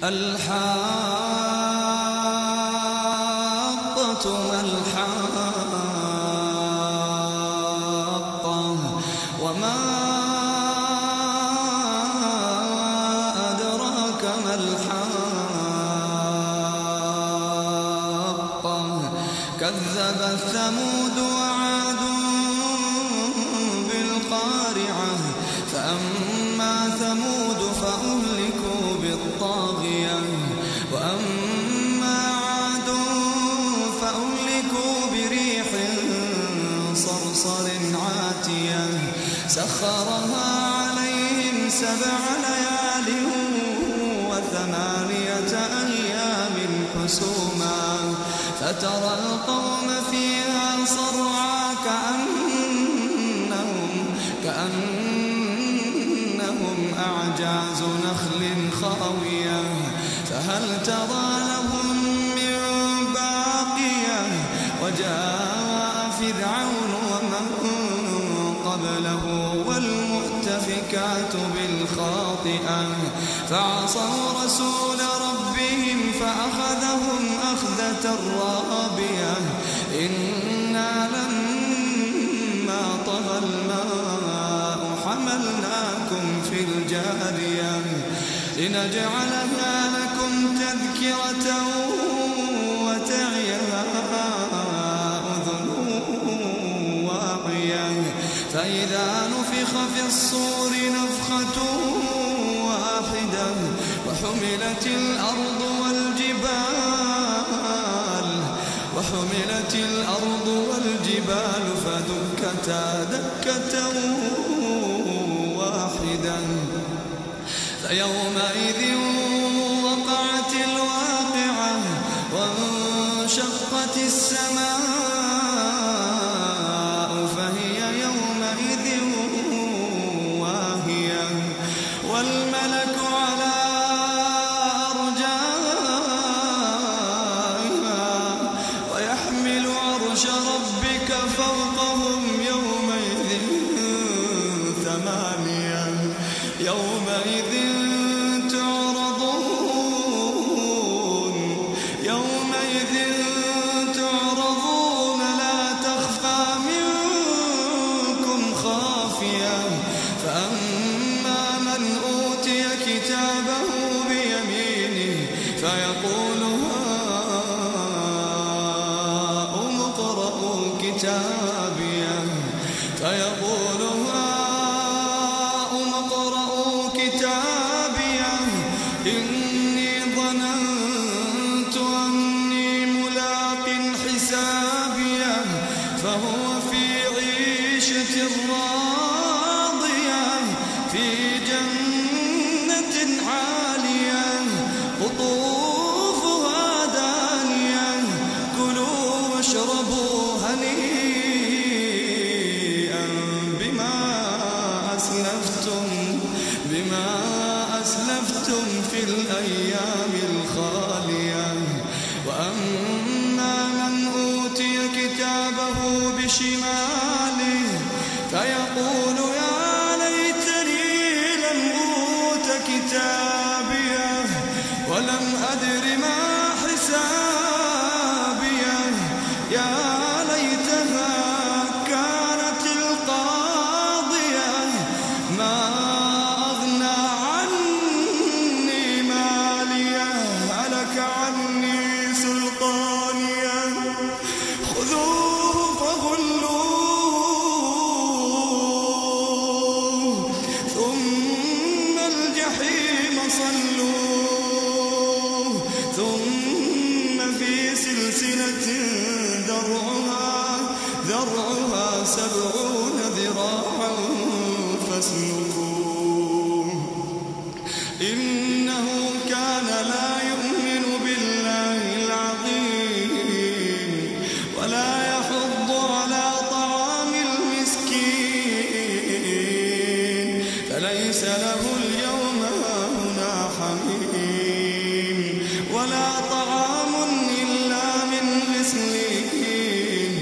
الحاقة ما الحاقة وما أدراك ما الحاقة كذبت ثمود وعاد بالقارعة فأما ثمود فأهلكوا بالطاغية وأما عاد فأهلكوا بريح صرصر عاتية سخرها عليهم 7 ليال و8 أيام حسوما فترى القوم فيها صرعا كأنهم أعجاز نخل خاوية فهل ترى لهم من باقية وجاء فرعون ومن قبله والمؤتفكات بالخاطئة فعصوا رسول ربهم فأخذهم أخذة رابية إنا لما طغى الماء حملناكم في الجارية لنجعلها لكم تذكرة وتعيها أذن واعية فإذا نفخ في الصور نفخة واحدة وحملت الأرض والجبال فدكتا دكة واحدة فيومئذ وقعت الواقعة وانشقت السماء فهي يومئذ واهية والملك على أرجائها ويحمل عرش ربك فوقهم يومئذ 8 يومئذ تعرضون لا تخفى منكم خافية فأما من أوتي كتابه بيمينه فيقول هاؤم اقرءوا كتابيه إني ظننت أني ملاق حسابيه فهو في عيشة راضية في جنة عالية قطوفها دانية كلوا واشربوا هنيئا بما أسلفتم في الأيام الخالية وأما من أوتي كتابه بشماله فيقول يا ليتني لم أوت كتابيه ولم أدر ما حسابيه يا ليتها كانت القاضية ما أغنى عني ماليه هلك عني سلطانيه خذوه فغلوه ثم الجحيم صلوه ثم في سلسلة ذرعها 70 ذراعا فاسلكوه إنه كان لا يؤمن بالله العظيم ولا يحض على طعام المسكين فليس له اليوم هاهنا حميم ولا طعام إلا من غسلين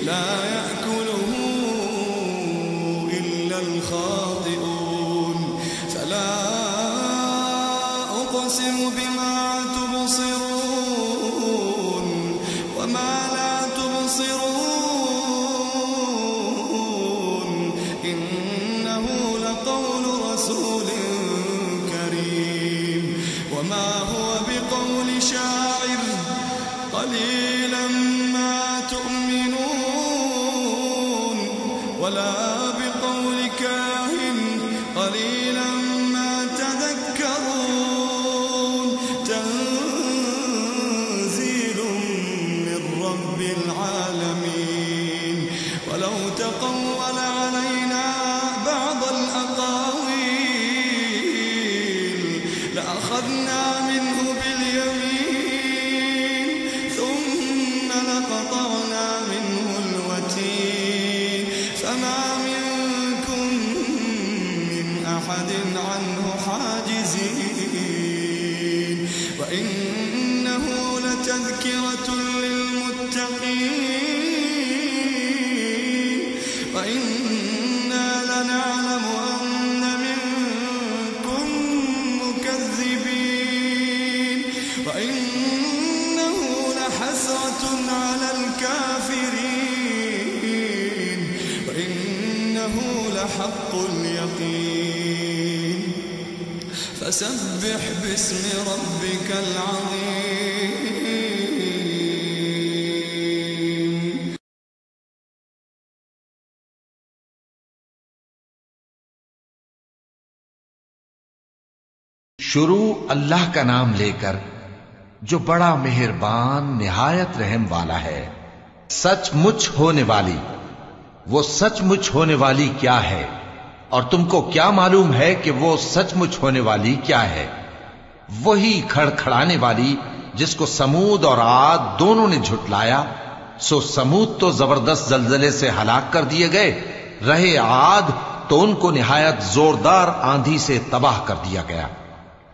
لا يأكله إلا الخاطئون فلا أقسم بما تبصرون وما لا تبصرون إنه لقول رسول كريم وما هو بقول شاعر قليلا ما تؤمنون ولا بقول كاهن قليلا ما تذكرون تنزيل من رب العالمين ولو تقول علينا بعض الأقاويل لأخذنا منه باليمين ثم لقطعنا منه الوتين فما منكم من أحد عنه حاجزين وإنه لتذكرة للمتقين وإنا لنعلم أن منكم مكذبين وإنه لحسرة على الكافرين وإنه لحق اليقين فسبح باسم ربك العظيم. شروع اللہ کا نام لے کر جو بڑا مہربان نہایت رحم والا ہے. سچ مچ ہونے والی، وہ سچ مچ ہونے والی کیا ہے؟ اور تم کو کیا معلوم ہے کہ وہ سچ مچ ہونے والی کیا ہے؟ وہی کھڑکھڑانے والی جس کو سمود اور عاد دونوں نے جھٹلایا. سو سمود تو زبردست زلزلے سے ہلاک کر دیے گئے، رہے عاد تو ان کو نہایت زوردار آندھی سے تباہ کر دیا گیا.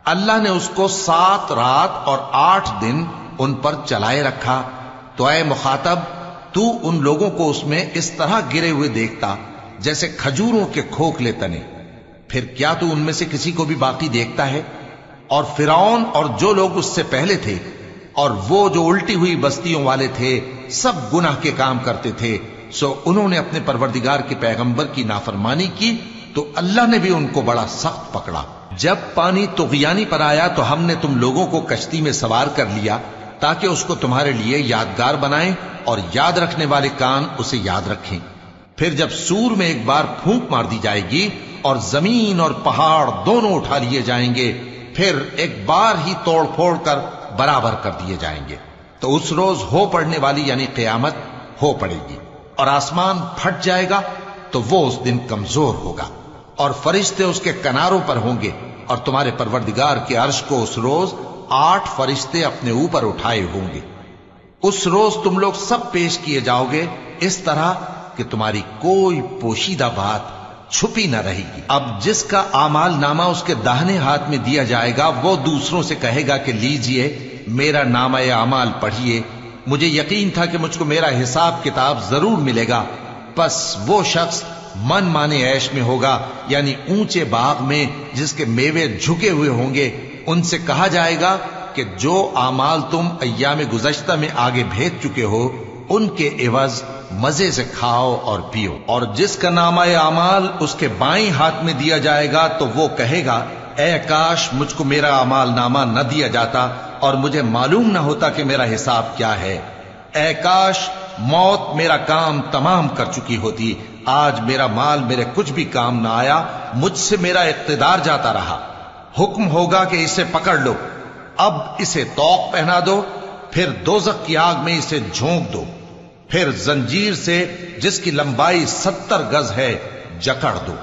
اللہ نے اس کو 7 رات اور 8 دن ان پر چلائے رکھا. تو اے مخاطب، تو ان لوگوں کو اس میں اس طرح گرے ہوئے دیکھتا جیسے کھجوروں کے کھوکھلے تنے. پھر کیا تو ان میں سے کسی کو بھی باقی دیکھتا ہے؟ اور فرعون اور جو لوگ اس سے پہلے تھے اور وہ جو الٹی ہوئی بستیوں والے تھے سب گناہ کے کام کرتے تھے. سو انہوں نے اپنے پروردگار کے پیغمبر کی نافرمانی کی تو اللہ نے بھی ان کو بڑا سخت پکڑا. جب پانی طغیانی پر آیا تو ہم نے تم لوگوں کو کشتی میں سوار کر لیا تاکہ اس کو تمہارے لیے یادگار بنائیں اور یاد رکھنے والے کان اسے یاد رکھیں. پھر جب سور میں ایک بار پھونک مار دی جائے گی اور زمین اور پہاڑ دونوں اٹھا لیے جائیں گے، پھر ایک بار ہی توڑ پھوڑ کر برابر کر دیے جائیں گے. تو اس روز ہو پڑنے والی یعنی قیامت ہو پڑے گی اور آسمان پھٹ جائے گا تو وہ اس دن کمزور ہوگا اور فرشتے اس کے کناروں پر ہوں گے. اور تمہارے پروردگار کے عرش کو اس روز 8 فرشتے اپنے اوپر اٹھائے ہوں گے. اس روز تم لوگ سب پیش کیے جاؤ گے اس طرح کہ تمہاری کوئی پوشیدہ بات چھپی نہ رہے گی. اب جس کا اعمال نامہ اس کے داہنے ہاتھ میں دیا جائے گا وہ دوسروں سے کہے گا کہ لیجئے میرا نامہ اعمال پڑھیے، مجھے یقین تھا کہ مجھ کو میرا حساب کتاب ضرور ملے گا. پس وہ شخص من مانے عیش میں ہوگا، یعنی اونچے باغ میں جس کے میوے جھکے ہوئے ہوں گے. ان سے کہا جائے گا کہ جو اعمال تم ایام گزشتہ میں آگے بھیج چکے ہو ان کے عوض مزے سے کھاؤ اور پیو. اور جس کا نامہ اعمال اس کے بائیں ہاتھ میں دیا جائے گا تو وہ کہے گا اے کاش مجھ کو میرا اعمال نامہ نہ دیا جاتا اور مجھے معلوم نہ ہوتا کہ میرا حساب کیا ہے. اے کاش موت میرا کام تمام کر چکی ہوتی، آج میرا مال میرے کچھ بھی کام نہ آیا، مجھ سے میرا اقتدار جاتا رہا. حکم ہوگا کہ اسے پکڑ لو، اب اسے طوق پہنا دو، پھر دوزخ کی آگ میں اسے جھونک دو، پھر زنجیر سے جس کی لمبائی 70 گز ہے جکڑ دو.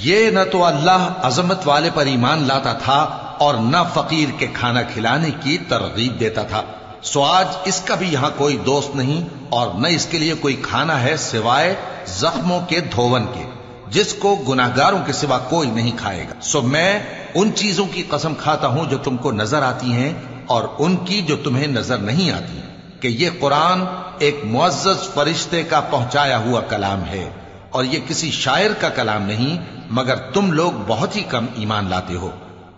یہ نہ تو اللہ عظمت والے پر ایمان لاتا تھا اور نہ فقیر کے کھانا کھلانے کی ترغیب دیتا تھا. سو آج اس کا بھی یہاں کوئی دوست نہیں اور نہ اس کے لیے کوئی کھانا ہے سوائے زخموں کے دھون کے، جس کو گناہگاروں کے سوا کوئی نہیں کھائے گا. سو میں ان چیزوں کی قسم کھاتا ہوں جو تم کو نظر آتی ہیں اور ان کی جو تمہیں نظر نہیں آتی کہ یہ قرآن ایک معزز فرشتے کا پہنچایا ہوا کلام ہے اور یہ کسی شاعر کا کلام نہیں، مگر تم لوگ بہت ہی کم ایمان لاتے ہو.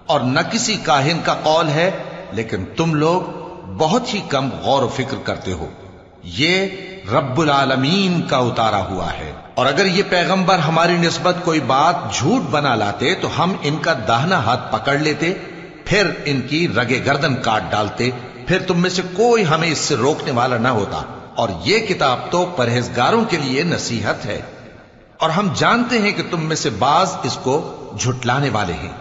اور نہ کسی کاہن کا قول ہے، لیکن تم لوگ بہت ہی کم غور و فکر کرتے ہو۔ یہ رب العالمین کا اتارا ہوا ہے، اور اگر یہ پیغمبر ہماری نسبت کوئی بات جھوٹ بنا لاتے تو ہم ان کا داہنا ہاتھ پکڑ لیتے، پھر ان کی رگے گردن کاٹ ڈالتے، پھر تم میں سے کوئی ہمیں اس سے روکنے والا نہ ہوتا۔ اور یہ کتاب تو پرہیزگاروں کے لیے نصیحت ہے، اور ہم جانتے ہیں کہ تم میں سے بعض اس کو جھٹلانے والے ہیں۔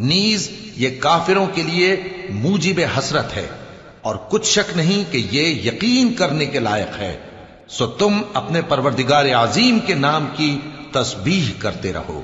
نیز یہ کافروں کے لیے موجب حسرت ہے، اور کچھ شک نہیں کہ یہ یقین کرنے کے لائق ہے۔ سو تم اپنے پروردگار عظیم کے نام کی تسبیح کرتے رہو۔